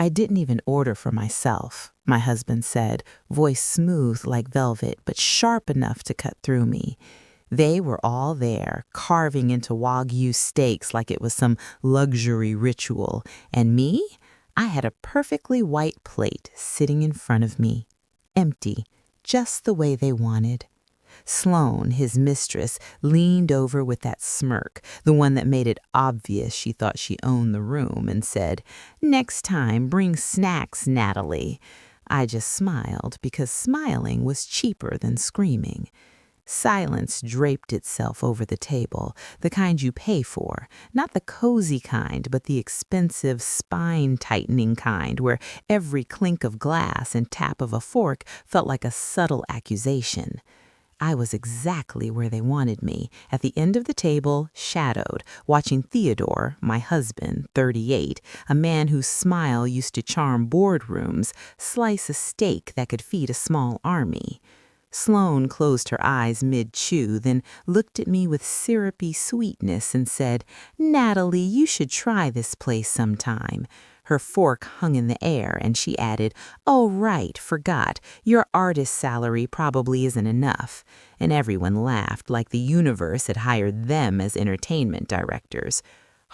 I didn't even order for myself, my husband said, voice smooth like velvet but sharp enough to cut through me. They were all there, carving into Wagyu steaks like it was some luxury ritual. And me? I had a perfectly white plate sitting in front of me, empty, just the way they wanted. Sloane, his mistress, leaned over with that smirk, the one that made it obvious she thought she owned the room, and said, "Next time, bring snacks, Natalie." I just smiled because smiling was cheaper than screaming. Silence draped itself over the table, the kind you pay for, not the cozy kind, but the expensive, spine-tightening kind where every clink of glass and tap of a fork felt like a subtle accusation. I was exactly where they wanted me, at the end of the table, shadowed, watching Theodore, my husband, 38, a man whose smile used to charm boardrooms, slice a steak that could feed a small army. Sloane closed her eyes mid-chew, then looked at me with syrupy sweetness and said, "Natalie, you should try this place sometime." Her fork hung in the air, and she added, "Oh, right, forgot. Your artist salary probably isn't enough." And everyone laughed like the universe had hired them as entertainment directors.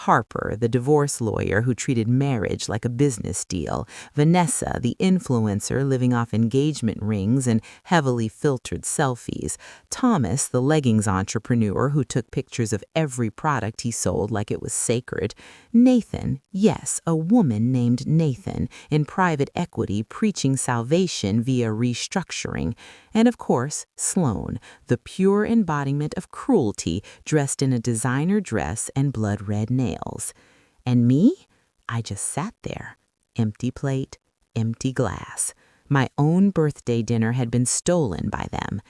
Harper, the divorce lawyer who treated marriage like a business deal, Vanessa, the influencer living off engagement rings and heavily filtered selfies, Thomas, the leggings entrepreneur who took pictures of every product he sold like it was sacred, Nathan, yes, a woman named Nathan, in private equity preaching salvation via restructuring, and of course, Sloane, the pure embodiment of cruelty dressed in a designer dress and blood-red nails. And me? I just sat there. Empty plate, empty glass. My own birthday dinner had been stolen by them.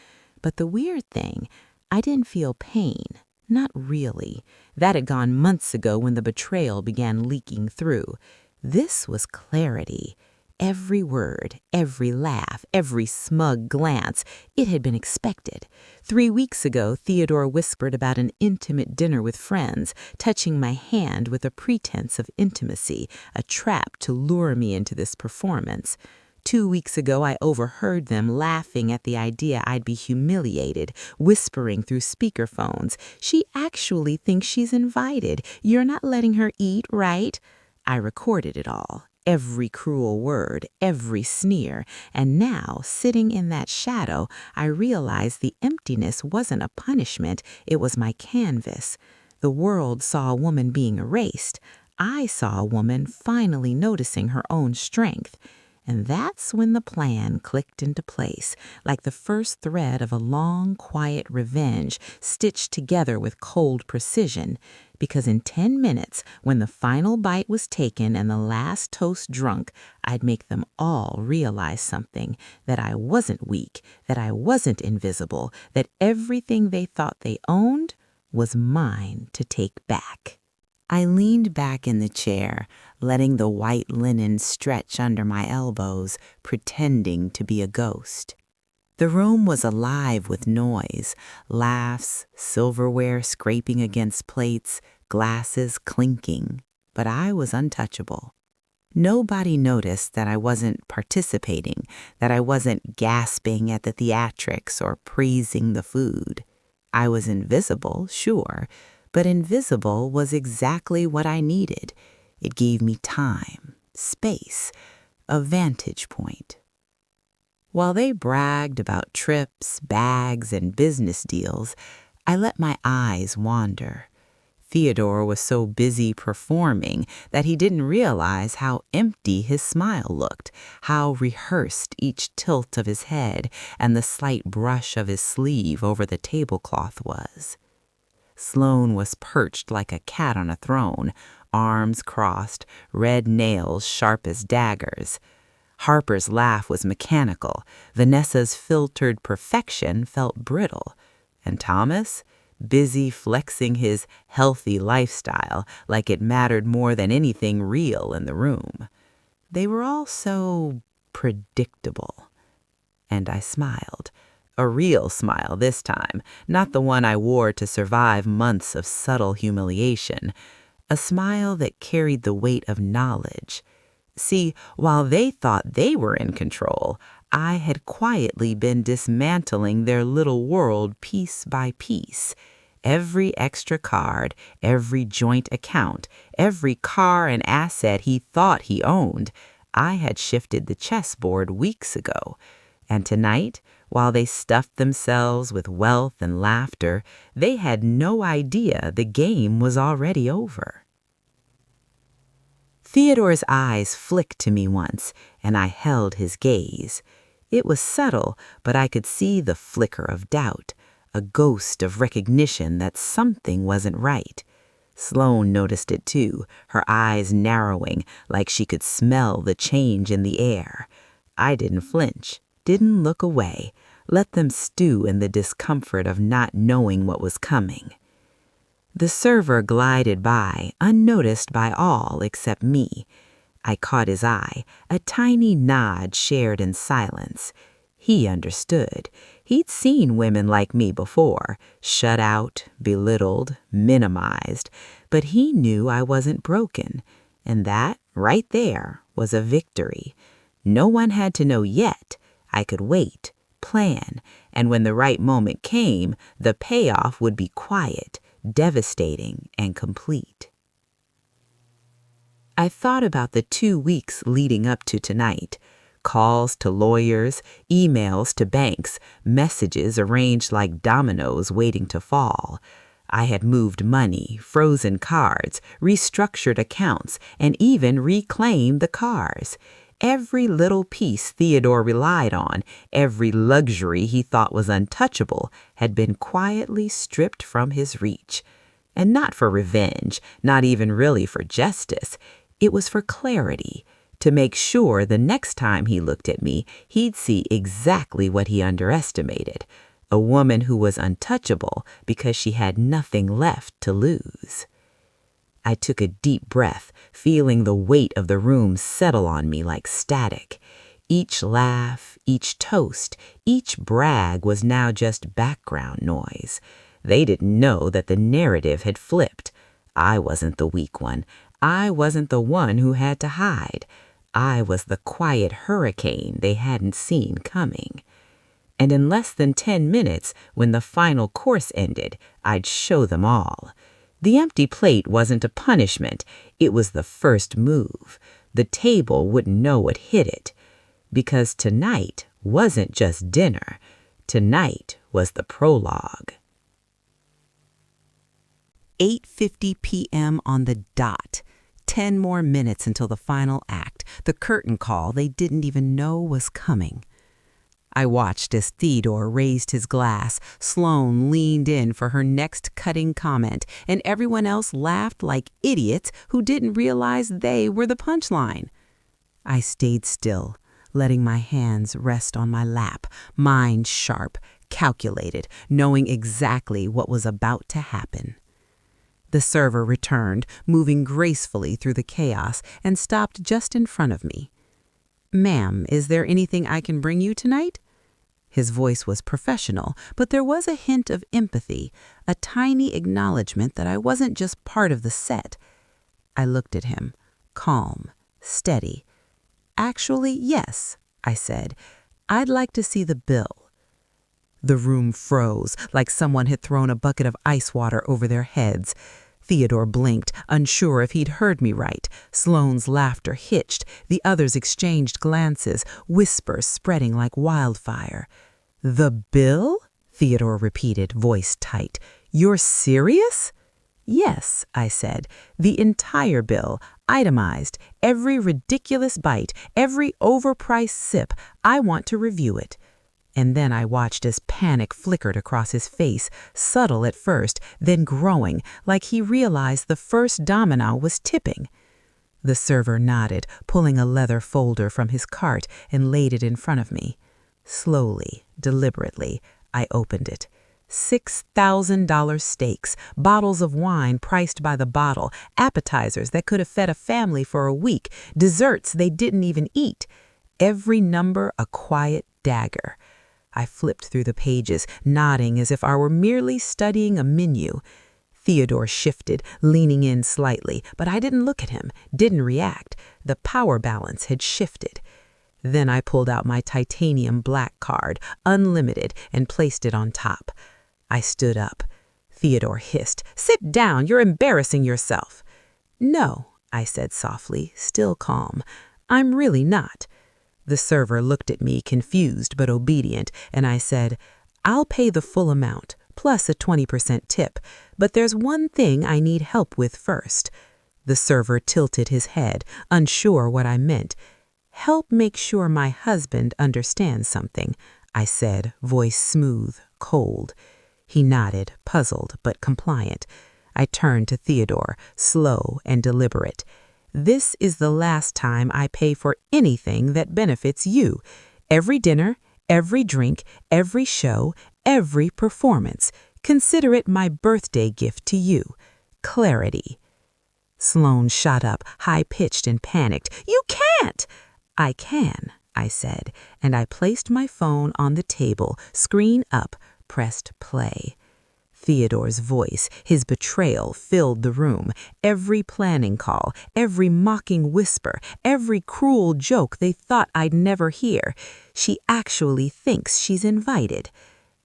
But the weird thing, I didn't feel pain. Not really. That had gone months ago when the betrayal began leaking through. This was clarity. Every word, every laugh, every smug glance, it had been expected. 3 weeks ago, Theodore whispered about an intimate dinner with friends, touching my hand with a pretense of intimacy, a trap to lure me into this performance. 2 weeks ago, I overheard them laughing at the idea I'd be humiliated, whispering through speakerphones, "She actually thinks she's invited. You're not letting her eat, right?" I recorded it all. Every cruel word, every sneer, and now, sitting in that shadow, I realized the emptiness wasn't a punishment, it was my canvas. The world saw a woman being erased. I saw a woman finally noticing her own strength. And that's when the plan clicked into place, like the first thread of a long, quiet revenge stitched together with cold precision. Because in 10 minutes, when the final bite was taken and the last toast drunk, I'd make them all realize something, that I wasn't weak, that I wasn't invisible, that everything they thought they owned was mine to take back. I leaned back in the chair, letting the white linen stretch under my elbows, pretending to be a ghost. The room was alive with noise, laughs, silverware scraping against plates, glasses clinking, but I was untouchable. Nobody noticed that I wasn't participating, that I wasn't gasping at the theatrics or praising the food. I was invisible, sure, but invisible was exactly what I needed. It gave me time, space, a vantage point. While they bragged about trips, bags, and business deals, I let my eyes wander. Theodore was so busy performing that he didn't realize how empty his smile looked, how rehearsed each tilt of his head and the slight brush of his sleeve over the tablecloth was. Sloane was perched like a cat on a throne, arms crossed, red nails sharp as daggers. Harper's laugh was mechanical. Vanessa's filtered perfection felt brittle. And Thomas, busy flexing his healthy lifestyle like it mattered more than anything real in the room. They were all so predictable. And I smiled. A real smile this time, not the one I wore to survive months of subtle humiliation. A smile that carried the weight of knowledge. See, while they thought they were in control, I had quietly been dismantling their little world piece by piece. Every extra card, every joint account, every car and asset he thought he owned, I had shifted the chessboard weeks ago. And tonight, while they stuffed themselves with wealth and laughter, they had no idea the game was already over. Theodore's eyes flicked to me once, and I held his gaze. It was subtle, but I could see the flicker of doubt, a ghost of recognition that something wasn't right. Sloane noticed it too, her eyes narrowing like she could smell the change in the air. I didn't flinch, didn't look away, let them stew in the discomfort of not knowing what was coming. The server glided by, unnoticed by all except me. I caught his eye, a tiny nod shared in silence. He understood. He'd seen women like me before, shut out, belittled, minimized, but he knew I wasn't broken, and that, right there, was a victory. No one had to know yet. I could wait, plan, and when the right moment came, the payoff would be quiet, devastating, and complete. I thought about the 2 weeks leading up to tonight. Calls to lawyers, emails to banks, messages arranged like dominoes waiting to fall. I had moved money, frozen cards, restructured accounts, and even reclaimed the cars. Every little piece Theodore relied on, every luxury he thought was untouchable, had been quietly stripped from his reach. And not for revenge, not even really for justice. It was for clarity, to make sure the next time he looked at me, he'd see exactly what he underestimated. A woman who was untouchable because she had nothing left to lose. I took a deep breath, feeling the weight of the room settle on me like static. Each laugh, each toast, each brag was now just background noise. They didn't know that the narrative had flipped. I wasn't the weak one. I wasn't the one who had to hide. I was the quiet hurricane they hadn't seen coming. And in less than 10 minutes, when the final course ended, I'd show them all. The empty plate wasn't a punishment. It was the first move. The table wouldn't know what hit it. Because tonight wasn't just dinner. Tonight was the prologue. 8:50 p.m. on the dot. 10 more minutes until the final act, the curtain call they didn't even know was coming. I watched as Theodore raised his glass, Sloane leaned in for her next cutting comment, and everyone else laughed like idiots who didn't realize they were the punchline. I stayed still, letting my hands rest on my lap, mind sharp, calculated, knowing exactly what was about to happen. The server returned, moving gracefully through the chaos, and stopped just in front of me. "Ma'am, is there anything I can bring you tonight?" His voice was professional, but there was a hint of empathy, a tiny acknowledgement that I wasn't just part of the set. I looked at him, calm, steady. "Actually, yes," I said. "I'd like to see the bill." The room froze, like someone had thrown a bucket of ice water over their heads. Theodore blinked, unsure if he'd heard me right. Sloane's laughter hitched. The others exchanged glances, whispers spreading like wildfire. "The bill?" Theodore repeated, voice tight. "You're serious?" "Yes," I said. "The entire bill, itemized, every ridiculous bite, every overpriced sip. I want to review it." And then I watched as panic flickered across his face, subtle at first, then growing, like he realized the first domino was tipping. The server nodded, pulling a leather folder from his cart and laid it in front of me. Slowly, deliberately, I opened it. $6,000 steaks, bottles of wine priced by the bottle, appetizers that could have fed a family for a week, desserts they didn't even eat. Every number a quiet dagger. I flipped through the pages, nodding as if I were merely studying a menu. Theodore shifted, leaning in slightly, but I didn't look at him, didn't react. The power balance had shifted. Then I pulled out my titanium black card, unlimited, and placed it on top. I stood up. Theodore hissed, "Sit down, you're embarrassing yourself." "No," I said softly, still calm. "I'm really not." The server looked at me, confused but obedient, and I said, "I'll pay the full amount, plus a 20% tip, but there's one thing I need help with first." The server tilted his head, unsure what I meant. "Help make sure my husband understands something," I said, voice smooth, cold. He nodded, puzzled but compliant. I turned to Theodore, slow and deliberate. "This is the last time I pay for anything that benefits you. Every dinner, every drink, every show, every performance. Consider it my birthday gift to you. Clarity." Sloane shot up, high-pitched and panicked. "You can't!" "I can," I said, and I placed my phone on the table, screen up, pressed play. Theodore's voice, his betrayal, filled the room. Every planning call, every mocking whisper, every cruel joke they thought I'd never hear. "She actually thinks she's invited."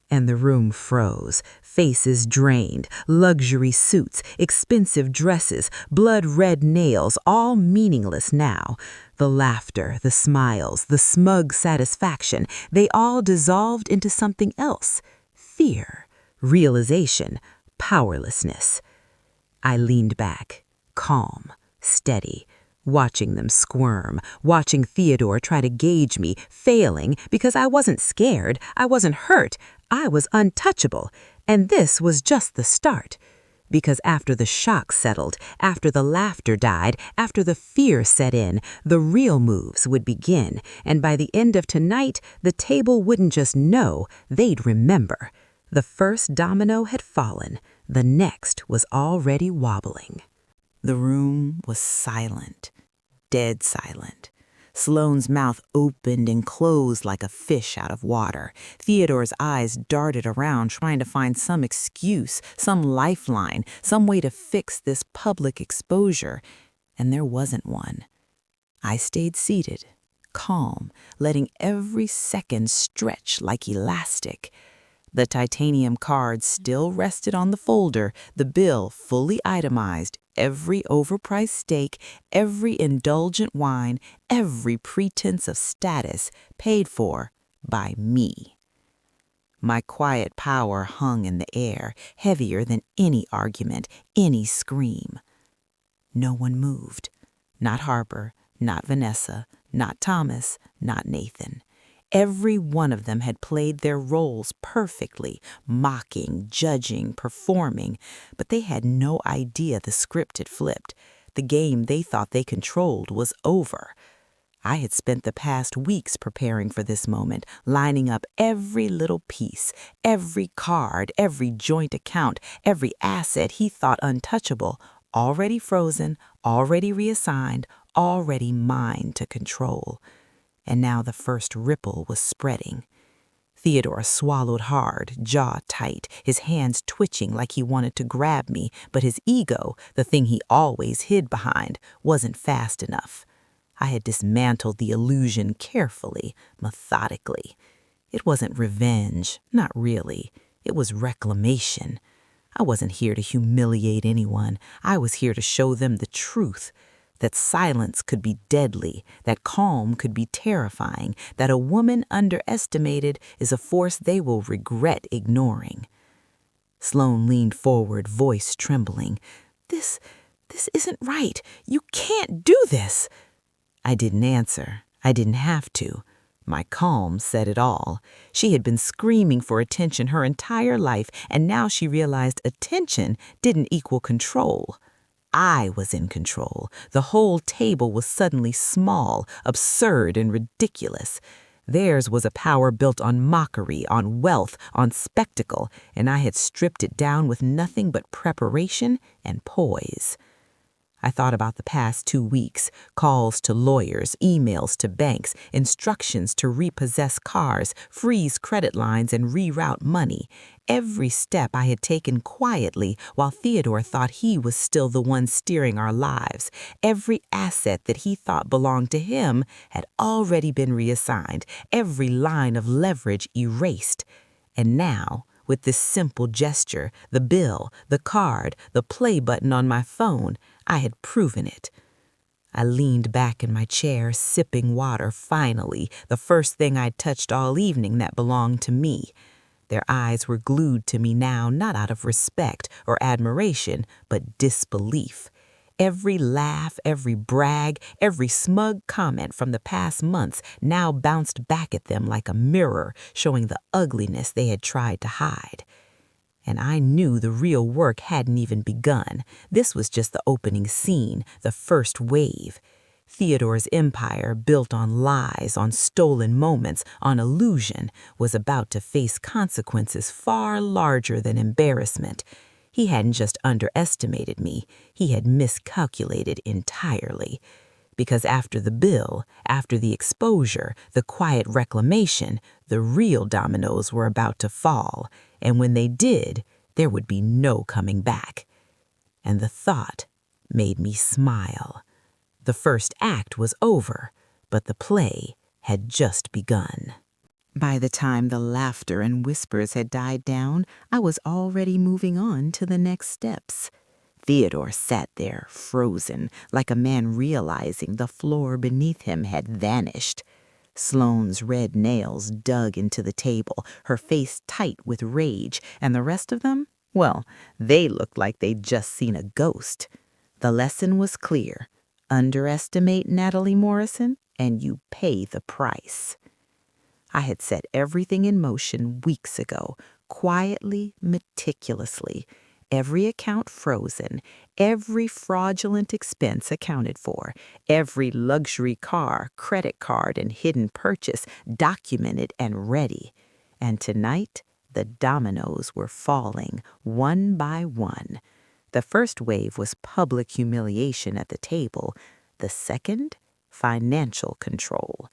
And the room froze, faces drained, luxury suits, expensive dresses, blood-red nails, all meaningless now. The laughter, the smiles, the smug satisfaction, they all dissolved into something else. Fear, realization, powerlessness. I leaned back, calm, steady, watching them squirm, watching Theodore try to gauge me, failing because I wasn't scared, I wasn't hurt, I was untouchable. And this was just the start. Because after the shock settled, after the laughter died, after the fear set in, the real moves would begin. And by the end of tonight, the table wouldn't just know, they'd remember. The first domino had fallen. The next was already wobbling. The room was silent, dead silent. Sloane's mouth opened and closed like a fish out of water. Theodore's eyes darted around, trying to find some excuse, some lifeline, some way to fix this public exposure. And there wasn't one. I stayed seated, calm, letting every second stretch like elastic. The titanium card still rested on the folder, the bill fully itemized, every overpriced steak, every indulgent wine, every pretense of status paid for by me. My quiet power hung in the air, heavier than any argument, any scream. No one moved. Not Harper, not Vanessa, not Thomas, not Nathan. Every one of them had played their roles perfectly, mocking, judging, performing, but they had no idea the script had flipped. The game they thought they controlled was over. I had spent the past weeks preparing for this moment, lining up every little piece, every card, every joint account, every asset he thought untouchable, already frozen, already reassigned, already mine to control. And now the first ripple was spreading. Theodore swallowed hard, jaw tight, his hands twitching like he wanted to grab me, but his ego, the thing he always hid behind, wasn't fast enough. I had dismantled the illusion carefully, methodically. It wasn't revenge, not really. It was reclamation. I wasn't here to humiliate anyone. I was here to show them the truth. That silence could be deadly, that calm could be terrifying, that a woman underestimated is a force they will regret ignoring. Sloane leaned forward, voice trembling. This isn't right. You can't do this." I didn't answer. I didn't have to. My calm said it all. She had been screaming for attention her entire life, and now she realized attention didn't equal control. I was in control. The whole table was suddenly small, absurd, and ridiculous. Theirs was a power built on mockery, on wealth, on spectacle, and I had stripped it down with nothing but preparation and poise. I thought about the past 2 weeks, calls to lawyers, emails to banks, instructions to repossess cars, freeze credit lines, and reroute money. Every step I had taken quietly while Theodore thought he was still the one steering our lives. Every asset that he thought belonged to him had already been reassigned, every line of leverage erased. And now, with this simple gesture, the bill, the card, the play button on my phone, I had proven it. I leaned back in my chair, sipping water, finally, the first thing I'd touched all evening that belonged to me. Their eyes were glued to me now, not out of respect or admiration, but disbelief. Every laugh, every brag, every smug comment from the past months now bounced back at them like a mirror, showing the ugliness they had tried to hide. And I knew the real work hadn't even begun. This was just the opening scene, the first wave. Theodore's empire, built on lies, on stolen moments, on illusion, was about to face consequences far larger than embarrassment. He hadn't just underestimated me, he had miscalculated entirely. Because after the bill, after the exposure, the quiet reclamation, the real dominoes were about to fall, and when they did, there would be no coming back. And the thought made me smile. The first act was over, but the play had just begun. By the time the laughter and whispers had died down, I was already moving on to the next steps. Theodore sat there, frozen, like a man realizing the floor beneath him had vanished. Sloane's red nails dug into the table, her face tight with rage, and the rest of them, well, they looked like they'd just seen a ghost. The lesson was clear. Underestimate Natalie Morrison, and you pay the price. I had set everything in motion weeks ago, quietly, meticulously. Every account frozen, every fraudulent expense accounted for, every luxury car, credit card, and hidden purchase documented and ready. And tonight, the dominoes were falling, one by one. The first wave was public humiliation at the table. The second, financial control.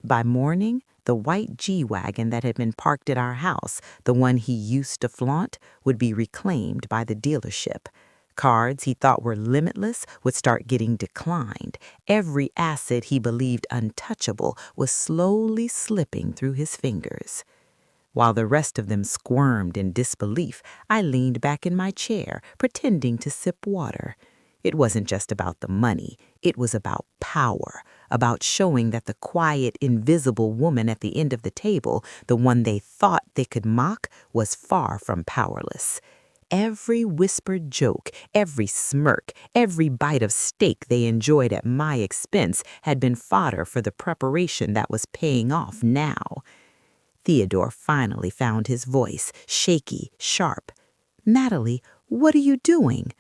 By morning, the white G-Wagon that had been parked at our house, the one he used to flaunt, would be reclaimed by the dealership. Cards he thought were limitless would start getting declined. Every asset he believed untouchable was slowly slipping through his fingers. While the rest of them squirmed in disbelief, I leaned back in my chair, pretending to sip water. It wasn't just about the money. It was about power, about showing that the quiet, invisible woman at the end of the table, the one they thought they could mock, was far from powerless. Every whispered joke, every smirk, every bite of steak they enjoyed at my expense had been fodder for the preparation that was paying off now. Theodore finally found his voice, shaky, sharp. "Natalie, what are you doing?"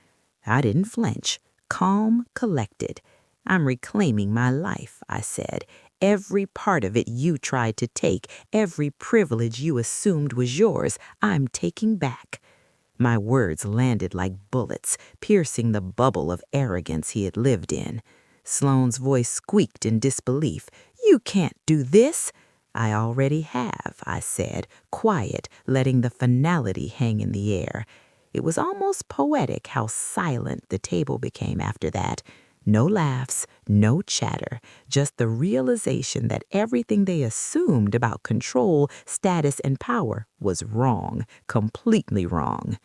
I didn't flinch, calm, collected. "I'm reclaiming my life," I said. "Every part of it you tried to take, every privilege you assumed was yours, I'm taking back." My words landed like bullets, piercing the bubble of arrogance he had lived in. Sloane's voice squeaked in disbelief. "You can't do this." "I already have," I said, quiet, letting the finality hang in the air. It was almost poetic how silent the table became after that. No laughs, no chatter, just the realization that everything they assumed about control, status, and power was wrong, completely wrong.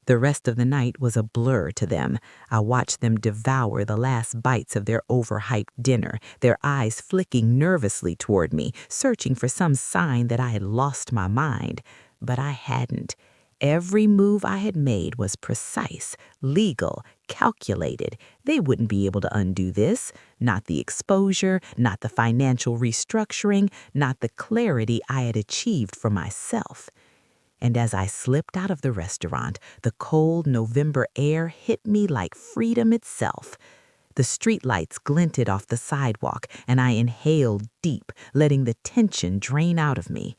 The rest of the night was a blur to them. I watched them devour the last bites of their overhyped dinner, their eyes flicking nervously toward me, searching for some sign that I had lost my mind. But I hadn't. Every move I had made was precise, legal, calculated. They wouldn't be able to undo this. Not the exposure, not the financial restructuring, not the clarity I had achieved for myself. And as I slipped out of the restaurant, the cold November air hit me like freedom itself. The streetlights glinted off the sidewalk, and I inhaled deep, letting the tension drain out of me.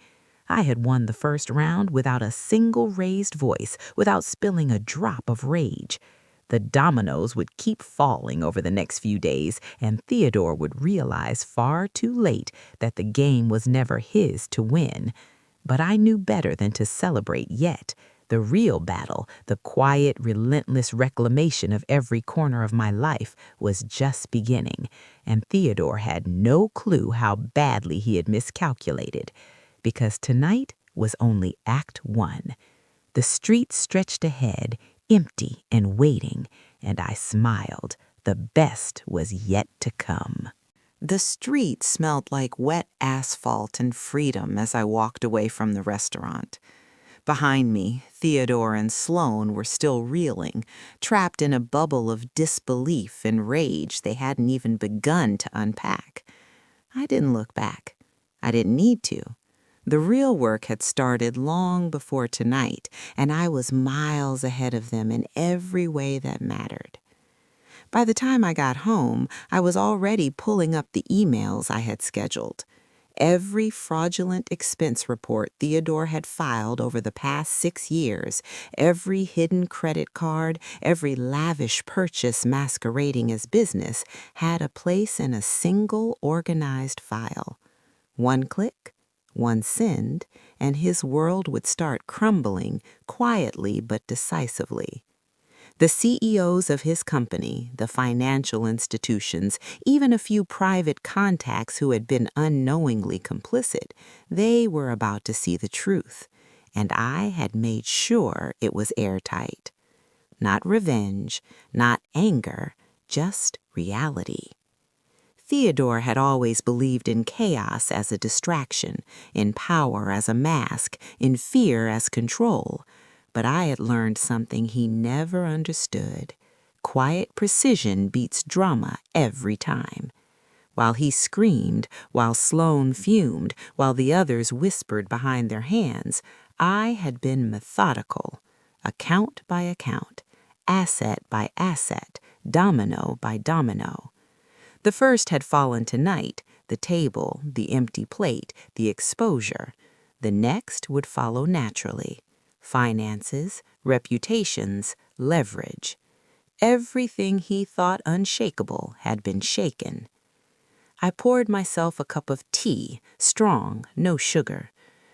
I had won the first round without a single raised voice, without spilling a drop of rage. The dominoes would keep falling over the next few days, and Theodore would realize far too late that the game was never his to win. But I knew better than to celebrate yet. The real battle, the quiet, relentless reclamation of every corner of my life, was just beginning, and Theodore had no clue how badly he had miscalculated. Because tonight was only Act 1. The street stretched ahead, empty and waiting, and I smiled. The best was yet to come. The street smelled like wet asphalt and freedom as I walked away from the restaurant. Behind me, Theodore and Sloane were still reeling, trapped in a bubble of disbelief and rage they hadn't even begun to unpack. I didn't look back. I didn't need to. The real work had started long before tonight, and I was miles ahead of them in every way that mattered. By the time I got home, I was already pulling up the emails I had scheduled. Every fraudulent expense report Theodore had filed over the past 6 years, every hidden credit card, every lavish purchase masquerading as business, had a place in a single organized file. One click, one send, and his world would start crumbling, quietly but decisively. The CEOs of his company, the financial institutions, even a few private contacts who had been unknowingly complicit, they were about to see the truth, and I had made sure it was airtight. Not revenge, not anger, just reality. Theodore had always believed in chaos as a distraction, in power as a mask, in fear as control. But I had learned something he never understood. Quiet precision beats drama every time. While he screamed, while Sloane fumed, while the others whispered behind their hands, I had been methodical, account by account, asset by asset, domino by domino. The first had fallen tonight, the table, the empty plate, the exposure. The next would follow naturally. Finances, reputations, leverage. Everything he thought unshakable had been shaken. I poured myself a cup of tea, strong, no sugar,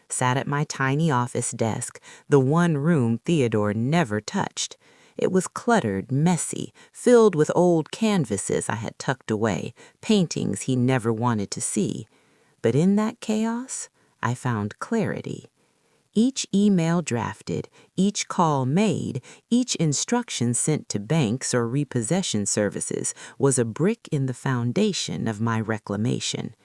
sat at my tiny office desk, the one room Theodore never touched. It was cluttered, messy, filled with old canvases I had tucked away, paintings he never wanted to see. But in that chaos, I found clarity. Each email drafted, each call made, each instruction sent to banks or repossession services was a brick in the foundation of my reclamation.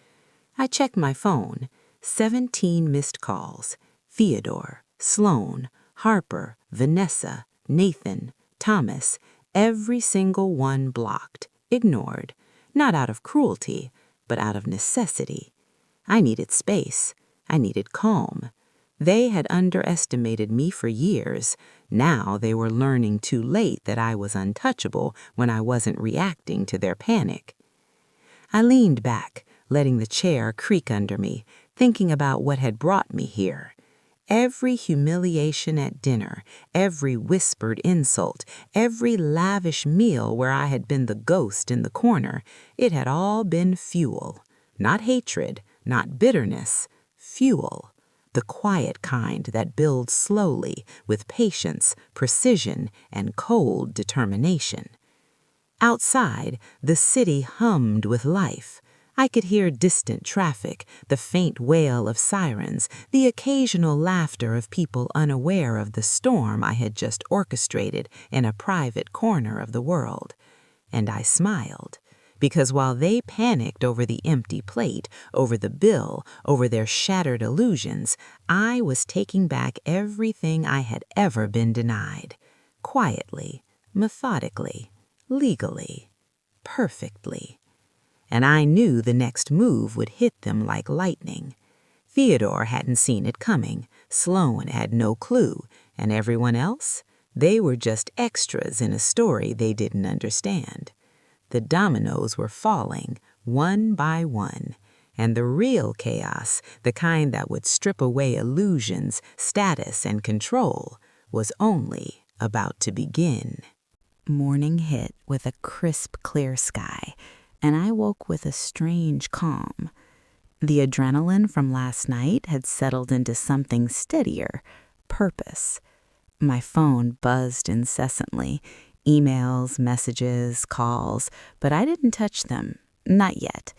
I checked my phone. 17 missed calls. Theodore, Sloane, Harper, Vanessa, Nathan, Thomas, every single one blocked, ignored, not out of cruelty, but out of necessity. I needed space. I needed calm. They had underestimated me for years. Now they were learning too late that I was untouchable when I wasn't reacting to their panic. I leaned back, letting the chair creak under me, thinking about what had brought me here. Every humiliation at dinner, every whispered insult, every lavish meal where I had been the ghost in the corner, it had all been fuel. Not hatred, not bitterness, fuel. The quiet kind that builds slowly with patience, precision, and cold determination. Outside, the city hummed with life. I could hear distant traffic, the faint wail of sirens, the occasional laughter of people unaware of the storm I had just orchestrated in a private corner of the world. And I smiled, because while they panicked over the empty plate, over the bill, over their shattered illusions, I was taking back everything I had ever been denied. Quietly, methodically, legally, perfectly. And I knew the next move would hit them like lightning. Theodore hadn't seen it coming, Sloane had no clue, and everyone else? They were just extras in a story they didn't understand. The dominoes were falling, one by one, and the real chaos, the kind that would strip away illusions, status, and control, was only about to begin. Morning hit with a crisp, clear sky, and I woke with a strange calm. The adrenaline from last night had settled into something steadier, purpose. My phone buzzed incessantly, emails, messages, calls, but I didn't touch them, not yet.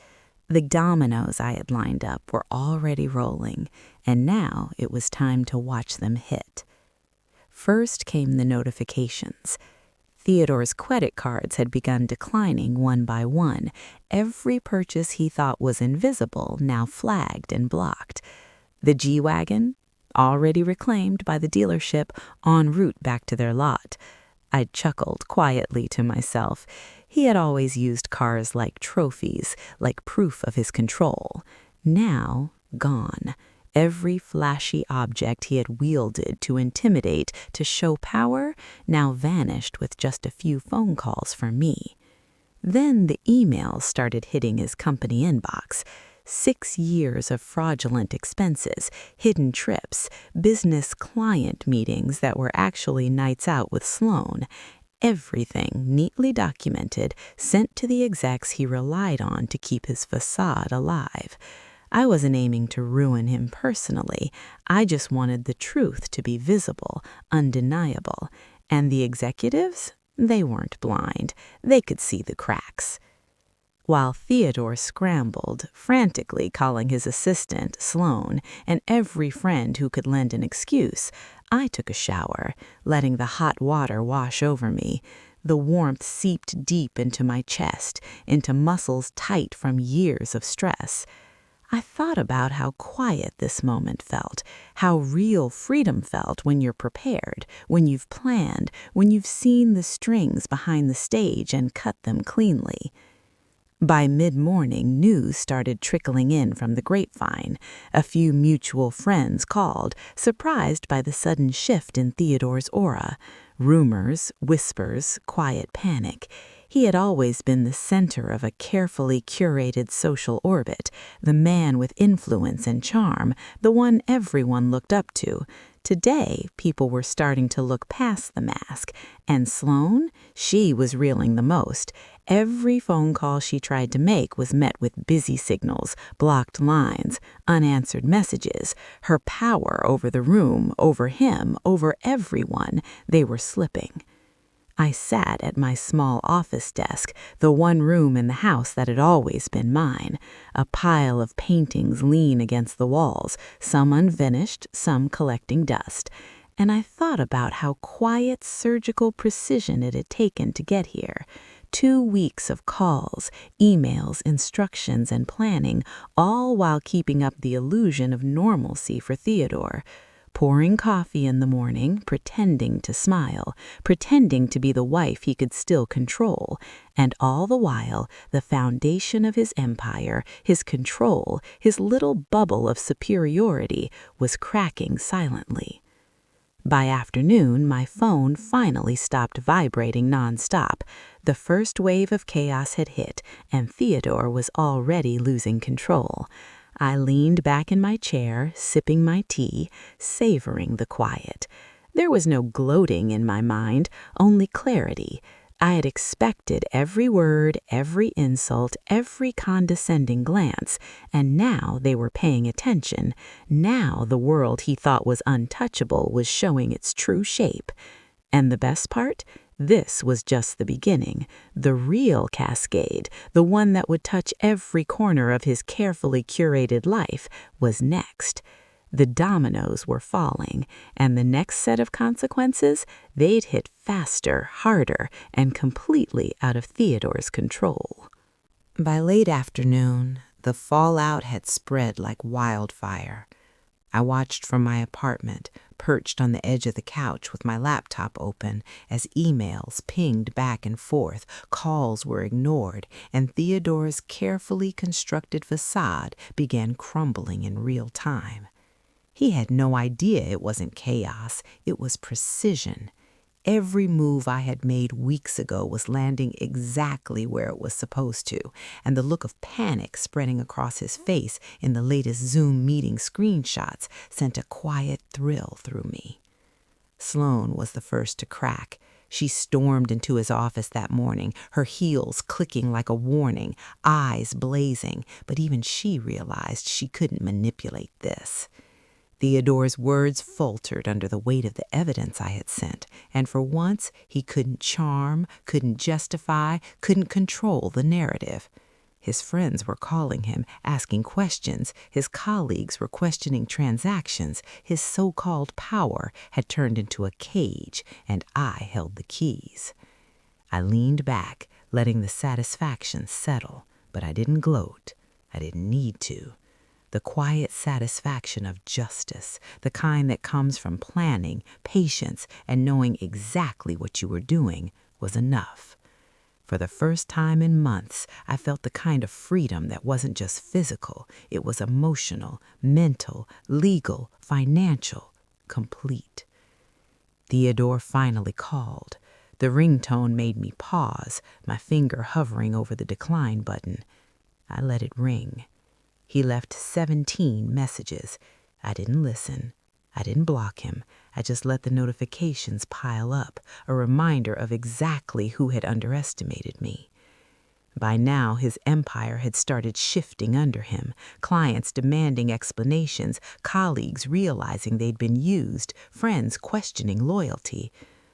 The dominoes I had lined up were already rolling, and now it was time to watch them hit. First came the notifications. Theodore's credit cards had begun declining one by one. Every purchase he thought was invisible now flagged and blocked. The G-Wagon, already reclaimed by the dealership, en route back to their lot. I chuckled quietly to myself. He had always used cars like trophies, like proof of his control. Now, gone. Every flashy object he had wielded to intimidate, to show power, now vanished with just a few phone calls from me. Then the emails started hitting his company inbox. 6 years of fraudulent expenses, hidden trips, business client meetings that were actually nights out with Sloan. Everything neatly documented, sent to the execs he relied on to keep his facade alive. I wasn't aiming to ruin him personally. I just wanted the truth to be visible, undeniable. And the executives? They weren't blind. They could see the cracks. While Theodore scrambled, frantically calling his assistant, Sloan, and every friend who could lend an excuse, I took a shower, letting the hot water wash over me. The warmth seeped deep into my chest, into muscles tight from years of stress. I thought about how quiet this moment felt, how real freedom felt when you're prepared, when you've planned, when you've seen the strings behind the stage and cut them cleanly. By mid-morning, news started trickling in from the grapevine. A few mutual friends called, surprised by the sudden shift in Theodore's aura. Rumors, whispers, quiet panic. He had always been the center of a carefully curated social orbit, the man with influence and charm, the one everyone looked up to. Today, people were starting to look past the mask, and Sloan, she was reeling the most. Every phone call she tried to make was met with busy signals, blocked lines, unanswered messages. Her power over the room, over him, over everyone, they were slipping. I sat at my small office desk, the one room in the house that had always been mine. A pile of paintings lean against the walls, some unfinished, some collecting dust. And I thought about how quiet surgical precision it had taken to get here. 2 weeks of calls, emails, instructions, and planning, all while keeping up the illusion of normalcy for Theodore. Pouring coffee in the morning, pretending to smile, pretending to be the wife he could still control, and all the while, the foundation of his empire, his control, his little bubble of superiority, was cracking silently. By afternoon, my phone finally stopped vibrating nonstop. The first wave of chaos had hit, and Theodore was already losing control. I leaned back in my chair, sipping my tea, savoring the quiet. There was no gloating in my mind, only clarity. I had expected every word, every insult, every condescending glance, and now they were paying attention. Now the world he thought was untouchable was showing its true shape. And the best part? This was just the beginning. The real cascade, the one that would touch every corner of his carefully curated life, was next. The dominoes were falling, and the next set of consequences, they'd hit faster, harder, and completely out of Theodore's control. By late afternoon, the fallout had spread like wildfire. I watched from my apartment, perched on the edge of the couch with my laptop open, as emails pinged back and forth, calls were ignored, and Theodore's carefully constructed facade began crumbling in real time. He had no idea it wasn't chaos, it was precision. Every move I had made weeks ago was landing exactly where it was supposed to, and the look of panic spreading across his face in the latest Zoom meeting screenshots sent a quiet thrill through me. Sloan was the first to crack, She stormed into his office that morning, her heels clicking like a warning, eyes blazing, but even she realized she couldn't manipulate this. Theodore's words faltered under the weight of the evidence I had sent, and for once he couldn't charm, couldn't justify, couldn't control the narrative. His friends were calling him, asking questions. His colleagues were questioning transactions. His so-called power had turned into a cage, and I held the keys. I leaned back, letting the satisfaction settle, but I didn't gloat. I didn't need to. The quiet satisfaction of justice, the kind that comes from planning, patience, and knowing exactly what you were doing, was enough. For the first time in months, I felt the kind of freedom that wasn't just physical, it was emotional, mental, legal, financial, complete. Theodore finally called. The ringtone made me pause, my finger hovering over the decline button. I let it ring. He left 17 messages. I didn't listen. I didn't block him. I just let the notifications pile up, a reminder of exactly who had underestimated me. By now, his empire had started shifting under him, clients demanding explanations, colleagues realizing they'd been used, friends questioning loyalty.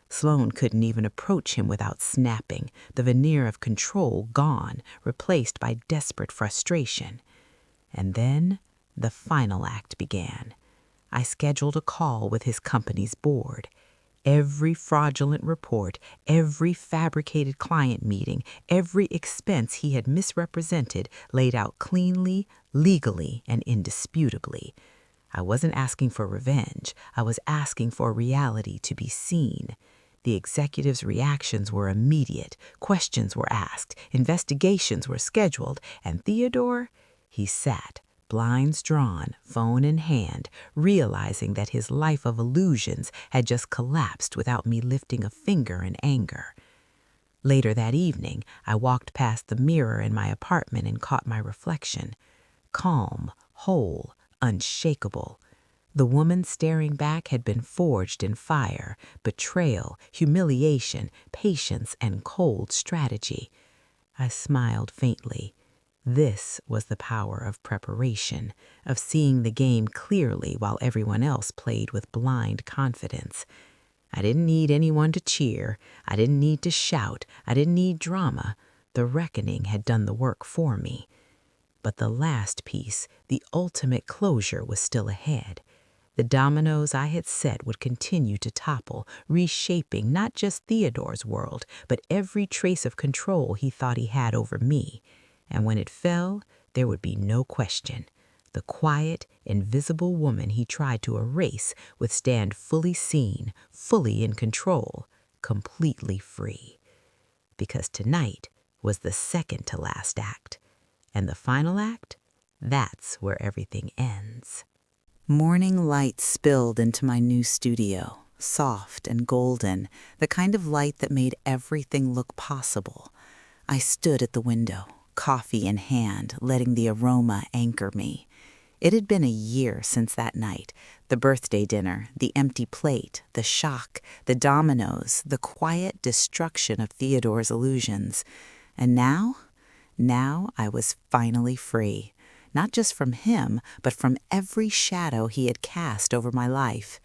Sloan couldn't even approach him without snapping, the veneer of control gone, replaced by desperate frustration. And then the final act began. I scheduled a call with his company's board. Every fraudulent report, every fabricated client meeting, every expense he had misrepresented laid out cleanly, legally, and indisputably. I wasn't asking for revenge. I was asking for reality to be seen. The executive's reactions were immediate. Questions were asked. Investigations were scheduled. And Theodore? He sat, blinds drawn, phone in hand, realizing that his life of illusions had just collapsed without me lifting a finger in anger. Later that evening, I walked past the mirror in my apartment and caught my reflection. Calm, whole, unshakable. The woman staring back had been forged in fire, betrayal, humiliation, patience, and cold strategy. I smiled faintly. This was the power of preparation, of seeing the game clearly while everyone else played with blind confidence. I didn't need anyone to cheer. I didn't need to shout. I didn't need drama. The reckoning had done the work for me. But the last piece, the ultimate closure, was still ahead. The dominoes I had set would continue to topple, reshaping not just Theodore's world, but every trace of control he thought he had over me. And when it fell, there would be no question. The quiet, invisible woman he tried to erase would stand fully seen, fully in control, completely free. Because tonight was the second to last act. And the final act? That's where everything ends. Morning light spilled into my new studio, soft and golden, the kind of light that made everything look possible. I stood at the window, coffee in hand, letting the aroma anchor me. It had been a year since that night, the birthday dinner, the empty plate, the shock, the dominoes, the quiet destruction of Theodore's illusions. And now I was finally free, not just from him, but from every shadow he had cast over my life.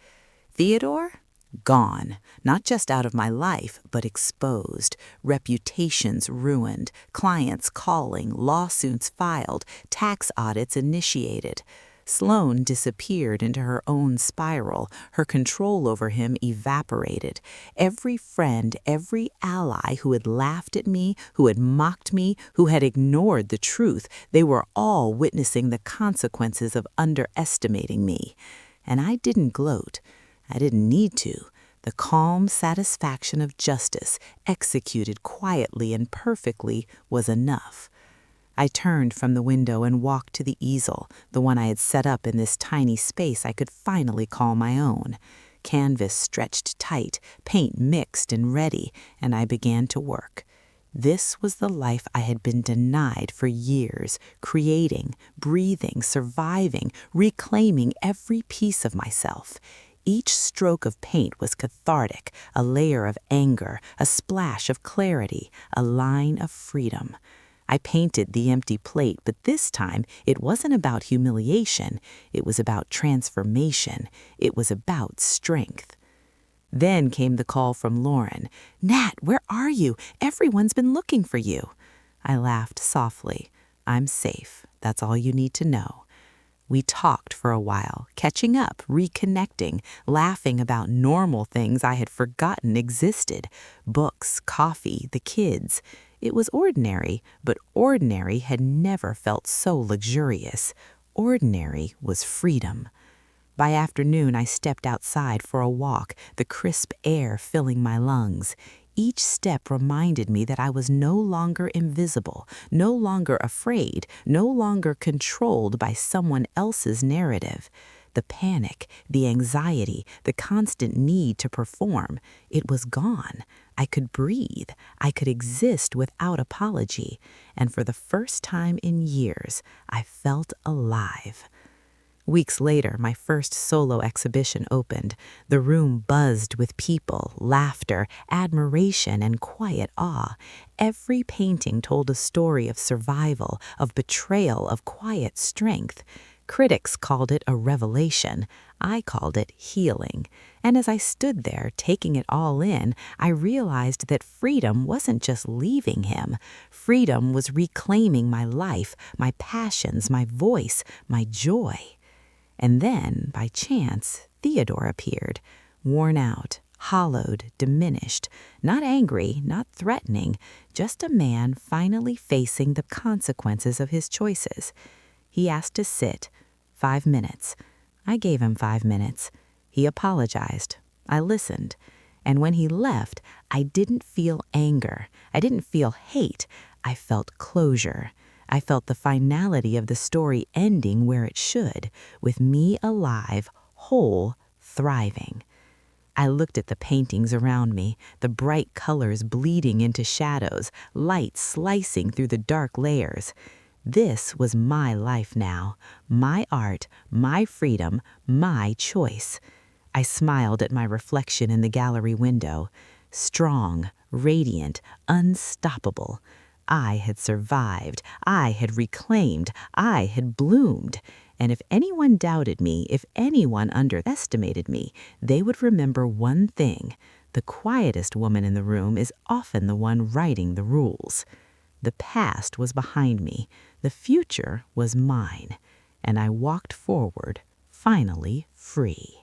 Theodore? Gone, not just out of my life, but exposed, reputations ruined, clients calling, lawsuits filed, tax audits initiated. Sloan disappeared into her own spiral, her control over him evaporated. Every friend, every ally who had laughed at me, who had mocked me, who had ignored the truth, they were all witnessing the consequences of underestimating me. And I didn't gloat. I didn't need to. The calm satisfaction of justice, executed quietly and perfectly, was enough. I turned from the window and walked to the easel, the one I had set up in this tiny space I could finally call my own. Canvas stretched tight, paint mixed and ready, and I began to work. This was the life I had been denied for years, creating, breathing, surviving, reclaiming every piece of myself. Each stroke of paint was cathartic, a layer of anger, a splash of clarity, a line of freedom. I painted the empty plate, but this time it wasn't about humiliation. It was about transformation. It was about strength. Then came the call from Lauren. "Nat, where are you? Everyone's been looking for you." I laughed softly. "I'm safe. That's all you need to know." We talked for a while, catching up, reconnecting, laughing about normal things I had forgotten existed. Books, coffee, the kids. It was ordinary, but ordinary had never felt so luxurious. Ordinary was freedom. By afternoon, I stepped outside for a walk, the crisp air filling my lungs. Each step reminded me that I was no longer invisible, no longer afraid, no longer controlled by someone else's narrative. The panic, the anxiety, the constant need to perform, it was gone. I could breathe. I could exist without apology. And for the first time in years, I felt alive. Weeks later, my first solo exhibition opened. The room buzzed with people, laughter, admiration, and quiet awe. Every painting told a story of survival, of betrayal, of quiet strength. Critics called it a revelation. I called it healing. And as I stood there, taking it all in, I realized that freedom wasn't just leaving him. Freedom was reclaiming my life, my passions, my voice, my joy. And then, by chance, Theodore appeared, worn out, hollowed, diminished, not angry, not threatening, just a man finally facing the consequences of his choices. He asked to sit. 5 minutes. I gave him 5 minutes. He apologized. I listened. And when he left, I didn't feel anger. I didn't feel hate. I felt closure. I felt the finality of the story ending where it should, with me alive, whole, thriving. I looked at the paintings around me, the bright colors bleeding into shadows, light slicing through the dark layers. This was my life now, my art, my freedom, my choice. I smiled at my reflection in the gallery window. Strong, radiant, unstoppable. I had survived. I had reclaimed. I had bloomed. And if anyone doubted me, if anyone underestimated me, they would remember one thing. The quietest woman in the room is often the one writing the rules. The past was behind me. The future was mine. And I walked forward, finally free.